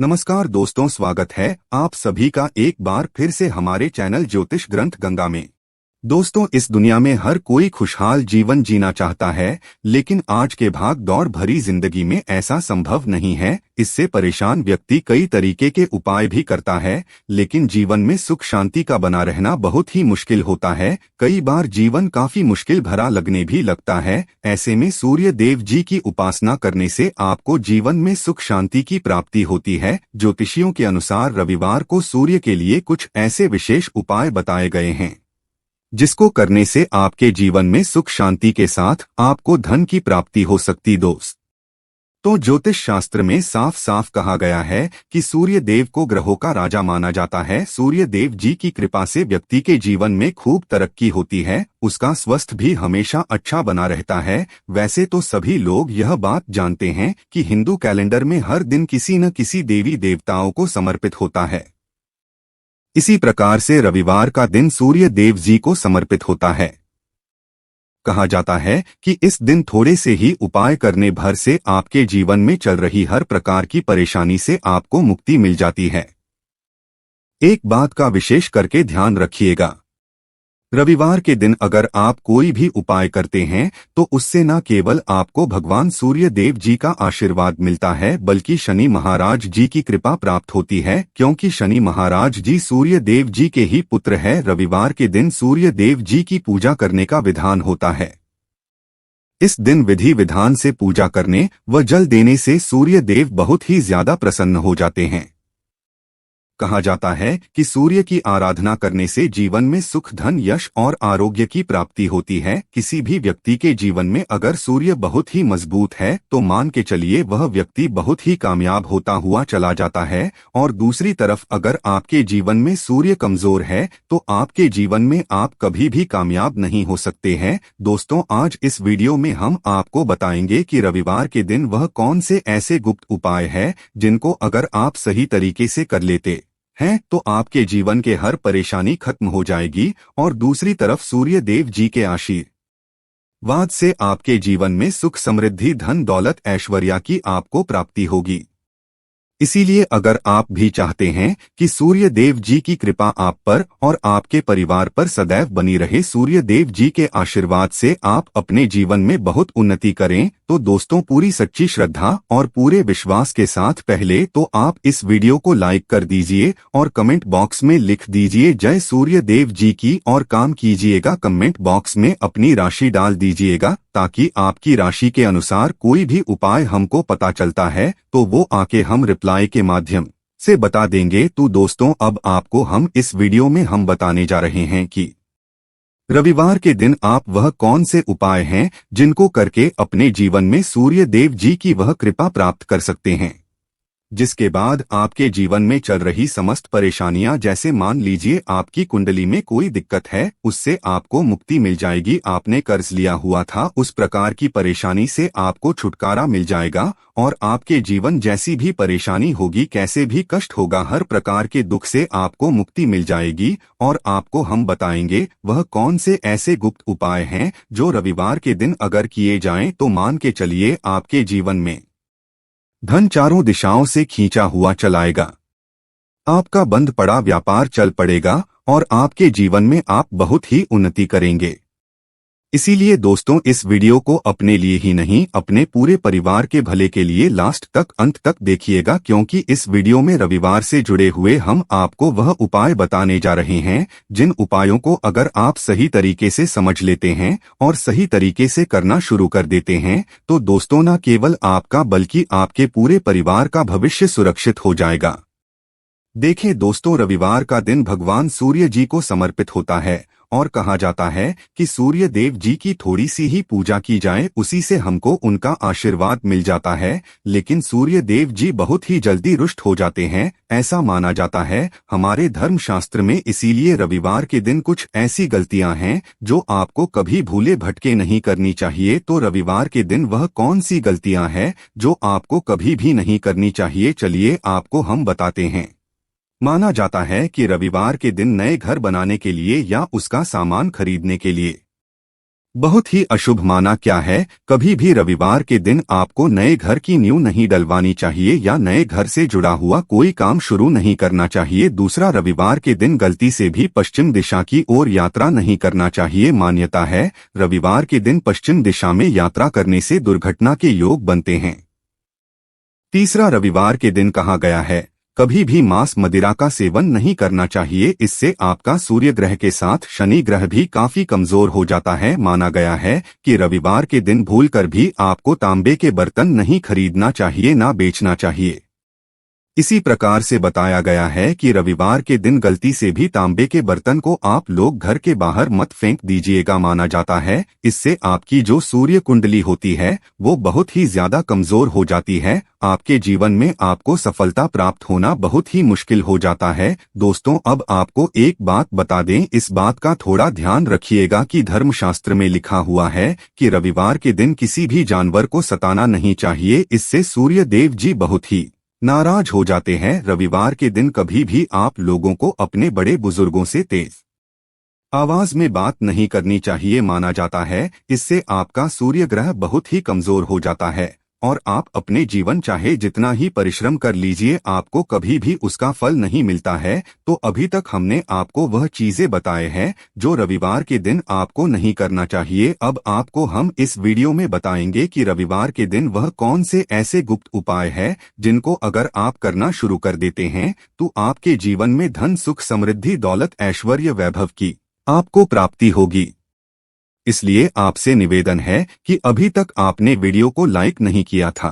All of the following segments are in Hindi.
नमस्कार दोस्तों, स्वागत है आप सभी का एक बार फिर से हमारे चैनल ज्योतिष ग्रंथ गंगा में। दोस्तों, इस दुनिया में हर कोई खुशहाल जीवन जीना चाहता है, लेकिन आज के भाग दौड़ भरी जिंदगी में ऐसा संभव नहीं है। इससे परेशान व्यक्ति कई तरीके के उपाय भी करता है, लेकिन जीवन में सुख शांति का बना रहना बहुत ही मुश्किल होता है। कई बार जीवन काफी मुश्किल भरा लगने भी लगता है। ऐसे में सूर्य देव जी की उपासना करने से आपको जीवन में सुख शांति की प्राप्ति होती है। ज्योतिषियों के अनुसार रविवार को सूर्य के लिए कुछ ऐसे विशेष उपाय बताए गए हैं जिसको करने से आपके जीवन में सुख शांति के साथ आपको धन की प्राप्ति हो सकती। दोस्त, तो ज्योतिष शास्त्र में साफ साफ कहा गया है कि सूर्य देव को ग्रहों का राजा माना जाता है। सूर्य देव जी की कृपा से व्यक्ति के जीवन में खूब तरक्की होती है, उसका स्वास्थ्य भी हमेशा अच्छा बना रहता है। वैसे तो सभी लोग यह बात जानते हैं कि हिंदू कैलेंडर में हर दिन किसी न किसी देवी देवताओं को समर्पित होता है। इसी प्रकार से रविवार का दिन सूर्य देव जी को समर्पित होता है। कहा जाता है कि इस दिन थोड़े से ही उपाय करने भर से आपके जीवन में चल रही हर प्रकार की परेशानी से आपको मुक्ति मिल जाती है। एक बात का विशेष करके ध्यान रखिएगा, रविवार के दिन अगर आप कोई भी उपाय करते हैं तो उससे न केवल आपको भगवान सूर्य देव जी का आशीर्वाद मिलता है, बल्कि शनि महाराज जी की कृपा प्राप्त होती है, क्योंकि शनि महाराज जी सूर्य देव जी के ही पुत्र है। रविवार के दिन सूर्य देव जी की पूजा करने का विधान होता है। इस दिन विधि विधान से पूजा करने व जल देने से सूर्य देव बहुत ही ज्यादा प्रसन्न हो जाते हैं। कहा जाता है कि सूर्य की आराधना करने से जीवन में सुख, धन, यश और आरोग्य की प्राप्ति होती है। किसी भी व्यक्ति के जीवन में अगर सूर्य बहुत ही मजबूत है तो मान के चलिए वह व्यक्ति बहुत ही कामयाब होता हुआ चला जाता है। और दूसरी तरफ अगर आपके जीवन में सूर्य कमजोर है तो आपके जीवन में आप कभी भी कामयाब नहीं हो सकते हैं। दोस्तों, आज इस वीडियो में हम आपको बताएंगे कि रविवार के दिन वह कौन से ऐसे गुप्त उपाय है जिनको अगर आप सही तरीके से कर लेते हैं तो आपके जीवन के हर परेशानी खत्म हो जाएगी। और दूसरी तरफ सूर्य देव जी के आशीर्वाद से आपके जीवन में सुख, समृद्धि, धन, दौलत, ऐश्वर्या की आपको प्राप्ति होगी। इसीलिए अगर आप भी चाहते हैं कि सूर्य देव जी की कृपा आप पर और आपके परिवार पर सदैव बनी रहे, सूर्य देव जी के आशीर्वाद से आप अपने जीवन में बहुत उन्नति करें, तो दोस्तों पूरी सच्ची श्रद्धा और पूरे विश्वास के साथ पहले तो आप इस वीडियो को लाइक कर दीजिए और कमेंट बॉक्स में लिख दीजिए जय सूर्य देव जी की, और काम कीजिएगा कमेंट बॉक्स में अपनी राशि डाल दीजिएगा, ताकि आपकी राशि के अनुसार कोई भी उपाय हमको पता चलता है तो वो आके हम रिप्लाई के माध्यम से बता देंगे। तो दोस्तों, अब आपको हम इस वीडियो में हम बताने जा रहे हैं कि रविवार के दिन आप वह कौन से उपाय हैं जिनको करके अपने जीवन में सूर्य देव जी की वह कृपा प्राप्त कर सकते हैं, जिसके बाद आपके जीवन में चल रही समस्त परेशानियां, जैसे मान लीजिए आपकी कुंडली में कोई दिक्कत है, उससे आपको मुक्ति मिल जाएगी। आपने कर्ज लिया हुआ था, उस प्रकार की परेशानी से आपको छुटकारा मिल जाएगा। और आपके जीवन जैसी भी परेशानी होगी, कैसे भी कष्ट होगा, हर प्रकार के दुख से आपको मुक्ति मिल जाएगी। और आपको हम बताएंगे वह कौन से ऐसे गुप्त उपाय हैं जो रविवार के दिन अगर किए जाएं तो मान के चलिए आपके जीवन में धन चारों दिशाओं से खींचा हुआ चलाएगा, आपका बंद पड़ा व्यापार चल पड़ेगा और आपके जीवन में आप बहुत ही उन्नति करेंगे। इसीलिए दोस्तों, इस वीडियो को अपने लिए ही नहीं, अपने पूरे परिवार के भले के लिए लास्ट तक, अंत तक देखिएगा, क्योंकि इस वीडियो में रविवार से जुड़े हुए हम आपको वह उपाय बताने जा रहे हैं जिन उपायों को अगर आप सही तरीके से समझ लेते हैं और सही तरीके से करना शुरू कर देते हैं तो दोस्तों, न केवल आपका बल्कि आपके पूरे परिवार का भविष्य सुरक्षित हो जाएगा। देखें दोस्तों, रविवार का दिन भगवान सूर्य जी को समर्पित होता है और कहा जाता है कि सूर्य देव जी की थोड़ी सी ही पूजा की जाए, उसी से हमको उनका आशीर्वाद मिल जाता है। लेकिन सूर्य देव जी बहुत ही जल्दी रुष्ट हो जाते हैं, ऐसा माना जाता है हमारे धर्म शास्त्र में। इसीलिए रविवार के दिन कुछ ऐसी गलतियां हैं जो आपको कभी भूले भटके नहीं करनी चाहिए। तो रविवार के दिन वह कौन सी गलतियां हैं जो आपको कभी भी नहीं करनी चाहिए, चलिए आपको हम बताते हैं। माना जाता है कि रविवार के दिन नए घर बनाने के लिए या उसका सामान खरीदने के लिए बहुत ही अशुभ माना क्या है। कभी भी रविवार के दिन आपको नए घर की नींव नहीं डलवानी चाहिए या नए घर से जुड़ा हुआ कोई काम शुरू नहीं करना चाहिए। दूसरा, रविवार के दिन गलती से भी पश्चिम दिशा की ओर यात्रा नहीं करना चाहिए। मान्यता है रविवार के दिन पश्चिम दिशा में यात्रा करने से दुर्घटना के योग बनते हैं। तीसरा, रविवार के दिन कहा गया है कभी भी मांस मदिरा का सेवन नहीं करना चाहिए। इससे आपका सूर्य ग्रह के साथ शनि ग्रह भी काफी कमजोर हो जाता है। माना गया है कि रविवार के दिन भूलकर भी आपको तांबे के बर्तन नहीं खरीदना चाहिए, ना बेचना चाहिए। इसी प्रकार से बताया गया है कि रविवार के दिन गलती से भी तांबे के बर्तन को आप लोग घर के बाहर मत फेंक दीजिएगा। माना जाता है इससे आपकी जो सूर्य कुंडली होती है वो बहुत ही ज्यादा कमजोर हो जाती है। आपके जीवन में आपको सफलता प्राप्त होना बहुत ही मुश्किल हो जाता है। दोस्तों, अब आपको एक बात बता दें, इस बात का थोड़ा ध्यान रखिएगा कि धर्मशास्त्र में लिखा हुआ है कि रविवार के दिन किसी भी जानवर को सताना नहीं चाहिए। इससे सूर्य देव जी बहुत ही नाराज हो जाते हैं। रविवार के दिन कभी भी आप लोगों को अपने बड़े बुजुर्गों से तेज आवाज में बात नहीं करनी चाहिए। माना जाता है इससे आपका सूर्य ग्रह बहुत ही कमजोर हो जाता है और आप अपने जीवन चाहे जितना ही परिश्रम कर लीजिए आपको कभी भी उसका फल नहीं मिलता है। तो अभी तक हमने आपको वह चीजें बताए हैं जो रविवार के दिन आपको नहीं करना चाहिए। अब आपको हम इस वीडियो में बताएंगे कि रविवार के दिन वह कौन से ऐसे गुप्त उपाय हैं जिनको अगर आप करना शुरू कर देते हैं तो आपके जीवन में धन, सुख, समृद्धि, दौलत, ऐश्वर्य, वैभव की आपको प्राप्ति होगी। इसलिए आपसे निवेदन है कि अभी तक आपने वीडियो को लाइक नहीं किया था,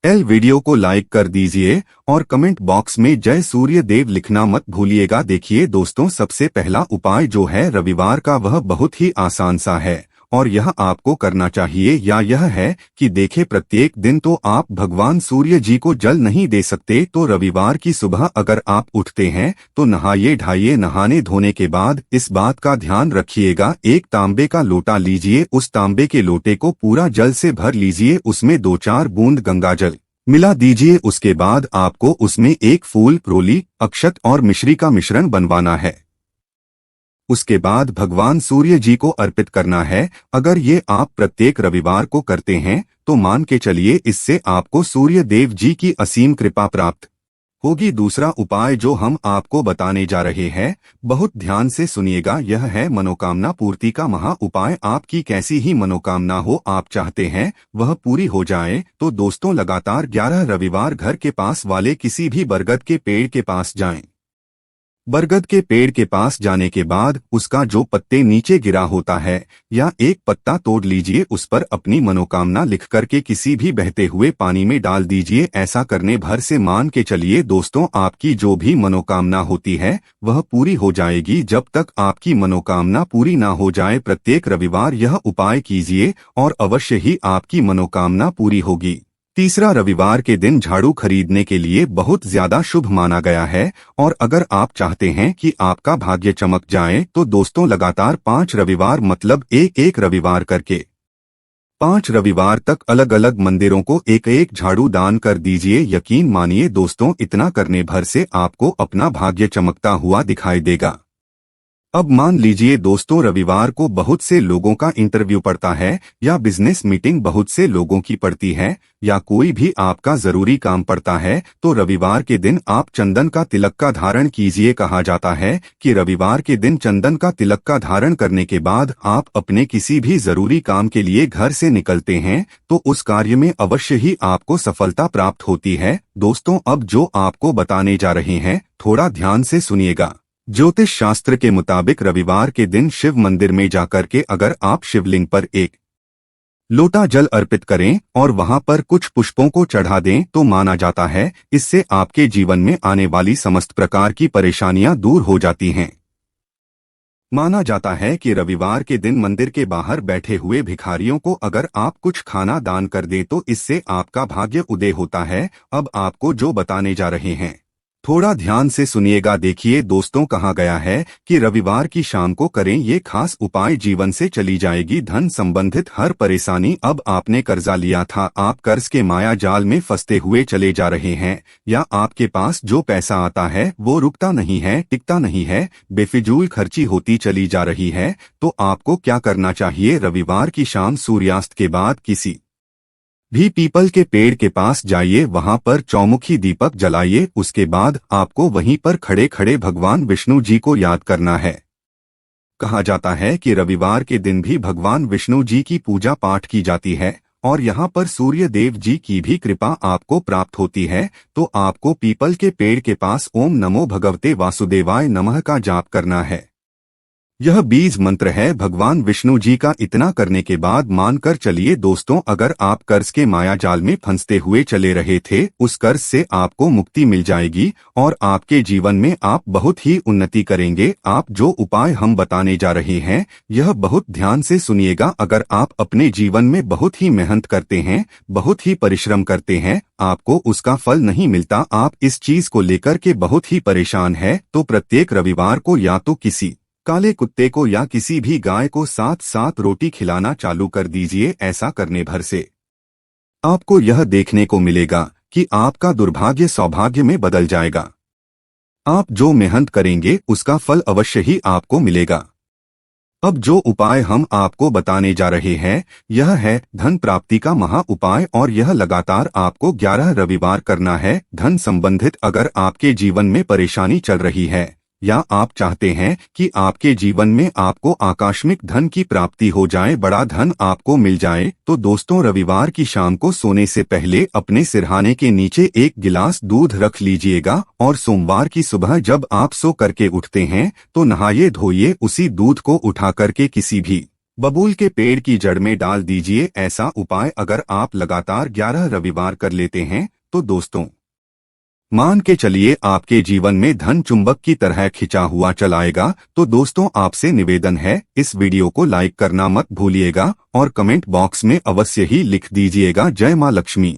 वीडियो को लाइक कर दीजिए और कमेंट बॉक्स में जय सूर्य देव लिखना मत भूलिएगा। देखिए दोस्तों, सबसे पहला उपाय जो है रविवार का वह बहुत ही आसान सा है और यह आपको करना चाहिए या यह है कि देखे प्रत्येक दिन तो आप भगवान सूर्य जी को जल नहीं दे सकते, तो रविवार की सुबह अगर आप उठते हैं तो नहाइए ढाइए। नहाने धोने के बाद इस बात का ध्यान रखिएगा, एक तांबे का लोटा लीजिए, उस तांबे के लोटे को पूरा जल से भर लीजिए, उसमें 2-4 बूंद गंगा जल मिला दीजिए। उसके बाद आपको उसमें एक फूल, रोली, अक्षत और मिश्री का मिश्रण बनवाना है। उसके बाद भगवान सूर्य जी को अर्पित करना है। अगर ये आप प्रत्येक रविवार को करते हैं तो मान के चलिए इससे आपको सूर्य देव जी की असीम कृपा प्राप्त होगी। दूसरा उपाय जो हम आपको बताने जा रहे हैं बहुत ध्यान से सुनिएगा, यह है मनोकामना पूर्ति का महा उपाय। आपकी कैसी ही मनोकामना हो, आप चाहते हैं वह पूरी हो जाए, तो दोस्तों लगातार 11 रविवार घर के पास वाले किसी भी बरगद के पेड़ के पास जाएं। बरगद के पेड़ के पास जाने के बाद उसका जो पत्ते नीचे गिरा होता है या एक पत्ता तोड़ लीजिए, उस पर अपनी मनोकामना लिख करके किसी भी बहते हुए पानी में डाल दीजिए। ऐसा करने भर से मान के चलिए दोस्तों आपकी जो भी मनोकामना होती है वह पूरी हो जाएगी। जब तक आपकी मनोकामना पूरी ना हो जाए प्रत्येक रविवार यह उपाय कीजिए और अवश्य ही आपकी मनोकामना पूरी होगी। तीसरा, रविवार के दिन झाड़ू खरीदने के लिए बहुत ज्यादा शुभ माना गया है और अगर आप चाहते हैं कि आपका भाग्य चमक जाए तो दोस्तों लगातार 5 रविवार मतलब एक रविवार करके 5 रविवार तक अलग अलग मंदिरों को एक झाड़ू दान कर दीजिए। यकीन मानिए दोस्तों, इतना करने भर से आपको अपना भाग्य चमकता हुआ दिखाई देगा। अब मान लीजिए दोस्तों रविवार को बहुत से लोगों का इंटरव्यू पड़ता है या बिजनेस मीटिंग बहुत से लोगों की पड़ती है या कोई भी आपका जरूरी काम पड़ता है, तो रविवार के दिन आप चंदन का तिलक का धारण कीजिए। कहा जाता है कि रविवार के दिन चंदन का तिलक का धारण करने के बाद आप अपने किसी भी जरूरी काम के लिए घर से निकलते हैं तो उस कार्य में अवश्य ही आपको सफलता प्राप्त होती है। दोस्तों, अब जो आपको बताने जा रहे हैं थोड़ा ध्यान से सुनिएगा। ज्योतिष शास्त्र के मुताबिक रविवार के दिन शिव मंदिर में जाकर के अगर आप शिवलिंग पर एक लोटा जल अर्पित करें और वहां पर कुछ पुष्पों को चढ़ा दें तो माना जाता है इससे आपके जीवन में आने वाली समस्त प्रकार की परेशानियां दूर हो जाती हैं। माना जाता है कि रविवार के दिन मंदिर के बाहर बैठे हुए भिखारियों को अगर आप कुछ खाना दान कर दें तो इससे आपका भाग्य उदय होता है। अब आपको जो बताने जा रहे हैं थोड़ा ध्यान से सुनिएगा। देखिए दोस्तों, कहा गया है कि रविवार की शाम को करें ये खास उपाय, जीवन से चली जाएगी धन संबंधित हर परेशानी। अब आपने कर्जा लिया था, आप कर्ज के माया जाल में फंसते हुए चले जा रहे हैं, या आपके पास जो पैसा आता है वो रुकता नहीं है, टिकता नहीं है, बेफिजूल खर्ची होती चली जा रही है, तो आपको क्या करना चाहिए? रविवार की शाम सूर्यास्त के बाद किसी भी पीपल के पेड़ के पास जाइए, वहां पर चौमुखी दीपक जलाइए। उसके बाद आपको वहीं पर खड़े खड़े भगवान विष्णु जी को याद करना है। कहा जाता है कि रविवार के दिन भी भगवान विष्णु जी की पूजा पाठ की जाती है और यहाँ पर सूर्य देव जी की भी कृपा आपको प्राप्त होती है। तो आपको पीपल के पेड़ के पास ओम नमो भगवते वासुदेवाय नमः का जाप करना है। यह बीज मंत्र है भगवान विष्णु जी का। इतना करने के बाद मानकर चलिए दोस्तों, अगर आप कर्ज के माया जाल में फंसते हुए चले रहे थे, उस कर्ज से आपको मुक्ति मिल जाएगी और आपके जीवन में आप बहुत ही उन्नति करेंगे। आप जो उपाय हम बताने जा रहे हैं, यह बहुत ध्यान से सुनिएगा। अगर आप अपने जीवन में बहुत ही मेहनत करते हैं, बहुत ही परिश्रम करते हैं, आपको उसका फल नहीं मिलता, आप इस चीज को लेकर के बहुत ही परेशान है, तो प्रत्येक रविवार को या तो किसी काले कुत्ते को या किसी भी गाय को 7-7 रोटी खिलाना चालू कर दीजिए। ऐसा करने भर से आपको यह देखने को मिलेगा कि आपका दुर्भाग्य सौभाग्य में बदल जाएगा। आप जो मेहनत करेंगे उसका फल अवश्य ही आपको मिलेगा। अब जो उपाय हम आपको बताने जा रहे हैं, यह है धन प्राप्ति का महा उपाय और यह लगातार आपको 11 रविवार करना है। धन संबंधित अगर आपके जीवन में परेशानी चल रही है या आप चाहते हैं कि आपके जीवन में आपको आकस्मिक धन की प्राप्ति हो जाए, बड़ा धन आपको मिल जाए, तो दोस्तों रविवार की शाम को सोने से पहले अपने सिरहाने के नीचे 1 गिलास दूध रख लीजिएगा और सोमवार की सुबह जब आप सो करके उठते हैं तो नहाइए धोइए, उसी दूध को उठा करके किसी भी बबूल के पेड़ की जड़ में डाल दीजिए। ऐसा उपाय अगर आप लगातार 11 रविवार कर लेते हैं तो दोस्तों मान के चलिए आपके जीवन में धन चुंबक की तरह खिंचा हुआ चलाएगा। तो दोस्तों आपसे निवेदन है, इस वीडियो को लाइक करना मत भूलिएगा और कमेंट बॉक्स में अवश्य ही लिख दीजिएगा जय मां लक्ष्मी।